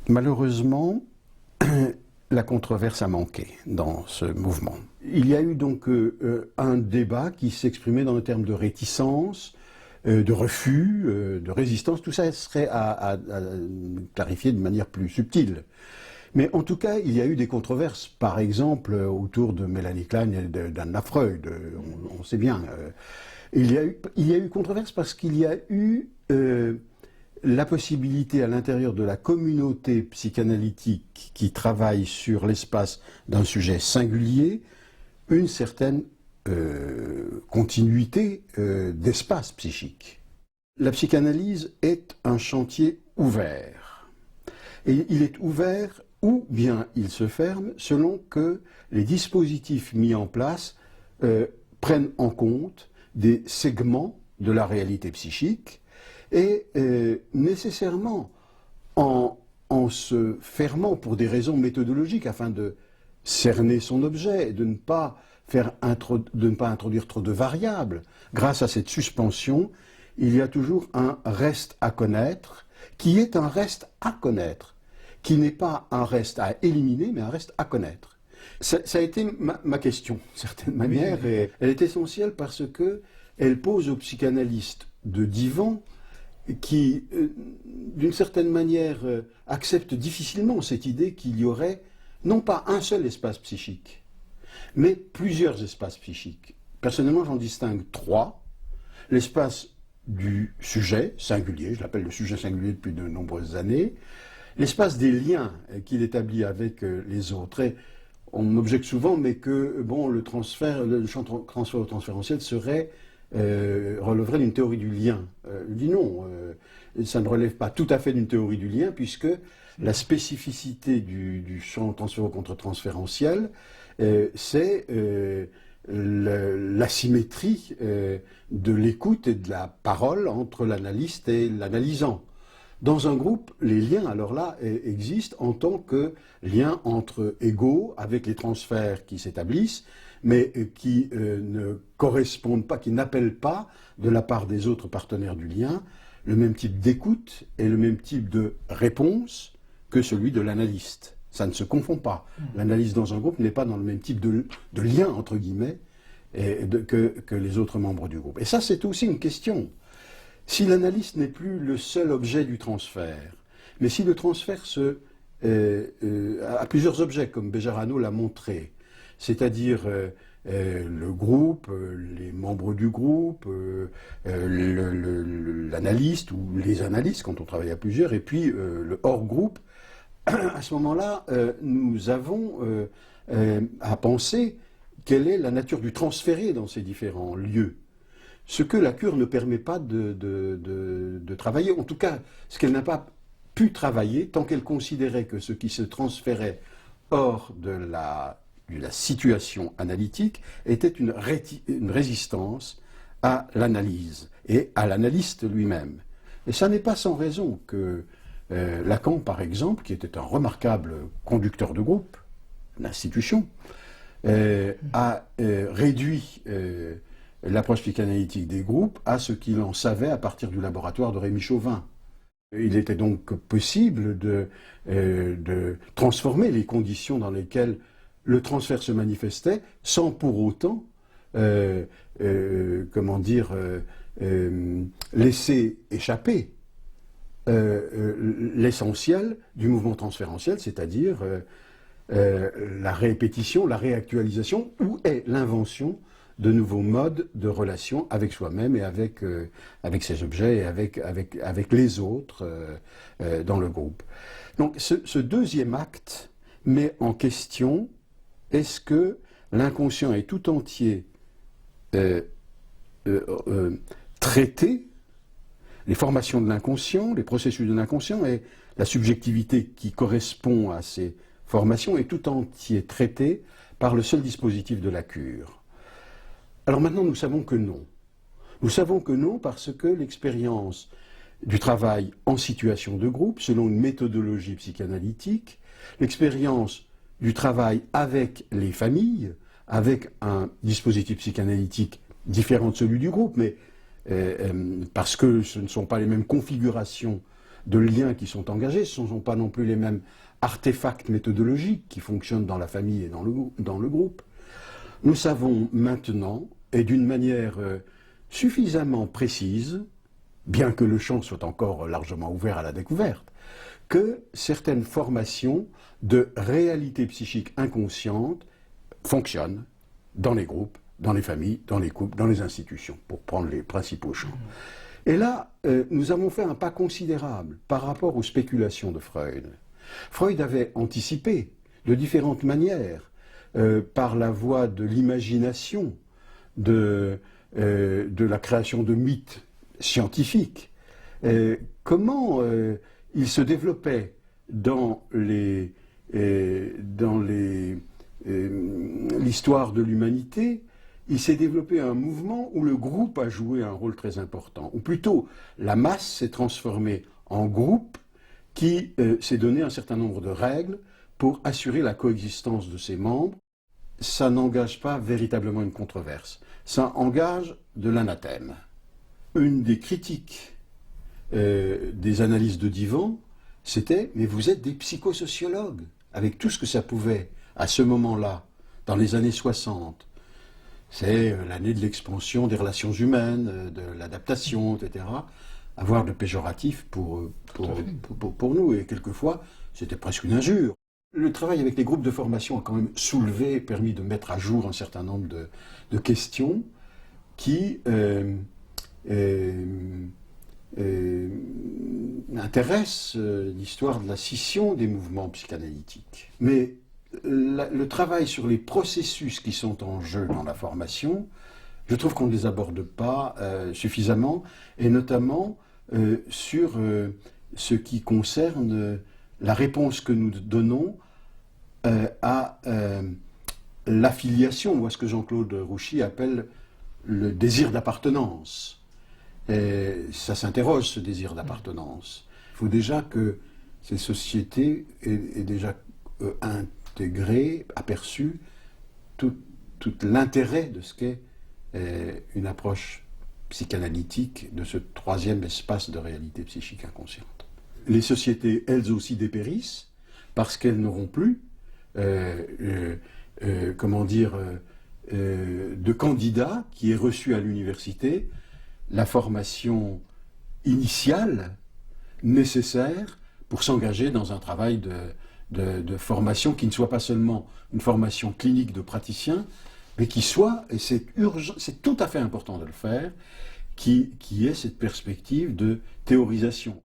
Malheureusement, la controverse a manqué dans ce mouvement. Il y a eu donc un débat qui s'exprimait dans le terme de réticence, de refus, de résistance. Tout ça serait à clarifier de manière plus subtile. Mais en tout cas, il y a eu des controverses, par exemple, autour de Mélanie Klein et d'Anna Freud. On sait bien. Il y a eu controverse parce qu'il y a eu la possibilité à l'intérieur de la communauté psychanalytique qui travaille sur l'espace d'un sujet singulier, une certaine continuité d'espace psychique. La psychanalyse est un chantier ouvert. Et il est ouvert ou bien il se ferme selon que les dispositifs mis en place prennent en compte des segments de la réalité psychique et nécessairement en se fermant pour des raisons méthodologiques afin de cerner son objet et de ne pas introduire trop de variables. Grâce à cette suspension, il y a toujours un reste à connaître qui est un reste à connaître, qui n'est pas un reste à éliminer, mais un reste à connaître. Ça a été ma question, d'une certaine manière, oui. et elle est essentielle parce qu'elle pose aux psychanalystes de divan qui, d'une certaine manière, acceptent difficilement cette idée qu'il y aurait non pas un seul espace psychique, mais plusieurs espaces psychiques. Personnellement, j'en distingue trois. L'espace du sujet singulier, je l'appelle le sujet singulier depuis de nombreuses années, l'espace des liens qu'il établit avec les autres. Et on m'objecte souvent, mais que bon, le champ transféro-transférentiel relèverait d'une théorie du lien. Je dis non, ça ne relève pas tout à fait d'une théorie du lien, puisque la spécificité du champ transféro-contre-transférentiel, c'est l'asymétrie de l'écoute et de la parole entre l'analyste et l'analysant. Dans un groupe, les liens, alors là, existent en tant que liens entre égaux, avec les transferts qui s'établissent, mais qui ne correspondent pas, qui n'appellent pas, de la part des autres partenaires du lien, le même type d'écoute et le même type de réponse que celui de l'analyste. Ça ne se confond pas. L'analyste dans un groupe n'est pas dans le même type de lien, entre guillemets, que les autres membres du groupe. Et ça, c'est aussi une question. Si l'analyste n'est plus le seul objet du transfert, mais si le transfert a plusieurs objets, comme Bejarano l'a montré, c'est-à-dire le groupe, les membres du groupe, l'analyste ou les analystes quand on travaille à plusieurs, et puis le hors-groupe, à ce moment-là, nous avons à penser quelle est la nature du transféré dans ces différents lieux. Ce que la cure ne permet pas de travailler, en tout cas, ce qu'elle n'a pas pu travailler tant qu'elle considérait que ce qui se transférait hors de la situation analytique était une résistance à l'analyse et à l'analyste lui-même. Et ça n'est pas sans raison que Lacan, par exemple, qui était un remarquable conducteur de groupe, d'institution, a réduit l'approche psychanalytique des groupes à ce qu'il en savait à partir du laboratoire de Rémy Chauvin. Il était donc possible de transformer les conditions dans lesquelles le transfert se manifestait sans pour autant, laisser échapper l'essentiel du mouvement transférentiel, c'est-à-dire la répétition, la réactualisation, ou est l'invention de nouveaux modes de relation avec soi-même et avec ses objets et avec les autres dans le groupe. Donc ce deuxième acte met en question est-ce que l'inconscient est tout entier traité, les formations de l'inconscient, les processus de l'inconscient et la subjectivité qui correspond à ces formations est tout entier traité par le seul dispositif de la cure. Alors maintenant, nous savons que non. Nous savons que non parce que l'expérience du travail en situation de groupe, selon une méthodologie psychanalytique, l'expérience du travail avec les familles, avec un dispositif psychanalytique différent de celui du groupe, mais parce que ce ne sont pas les mêmes configurations de liens qui sont engagés, ce ne sont pas non plus les mêmes artefacts méthodologiques qui fonctionnent dans la famille et dans le groupe. Nous savons maintenant, et d'une manière suffisamment précise, bien que le champ soit encore largement ouvert à la découverte, que certaines formations de réalité psychique inconsciente fonctionnent dans les groupes, dans les familles, dans les couples, dans les institutions, pour prendre les principaux champs. Et là, nous avons fait un pas considérable par rapport aux spéculations de Freud. Freud avait anticipé de différentes manières, par la voie de l'imagination, de la création de mythes scientifiques, comment il se développait dans l'histoire de l'humanité. Il s'est développé un mouvement où le groupe a joué un rôle très important, ou plutôt la masse s'est transformée en groupe qui s'est donné un certain nombre de règles pour assurer la coexistence de ses membres. Ça n'engage pas véritablement une controverse, ça engage de l'anathème. Une des critiques des analyses de Divan, c'était « mais vous êtes des psychosociologues », avec tout ce que ça pouvait, à ce moment-là, dans les années 60. C'est l'année de l'expansion des relations humaines, de l'adaptation, etc. Avoir de péjoratif pour nous, et quelquefois, c'était presque une injure. Le travail avec les groupes de formation a quand même soulevé, permis de mettre à jour un certain nombre de questions qui intéressent l'histoire de la scission des mouvements psychanalytiques. Mais le travail sur les processus qui sont en jeu dans la formation, je trouve qu'on ne les aborde pas suffisamment, et notamment sur ce qui concerne la réponse que nous donnons à l'affiliation, ou à ce que Jean-Claude Rouchy appelle le désir d'appartenance. Ça s'interroge, ce désir d'appartenance. Il faut déjà que ces sociétés aient déjà intégré, aperçu tout l'intérêt de ce qu'est une approche psychanalytique de ce troisième espace de réalité psychique inconsciente. Les sociétés, elles aussi, dépérissent parce qu'elles n'auront plus, de candidats qui aient reçu à l'université la formation initiale nécessaire pour s'engager dans un travail de formation qui ne soit pas seulement une formation clinique de praticien, mais qui soit, et c'est urgent, c'est tout à fait important de le faire, qui ait cette perspective de théorisation.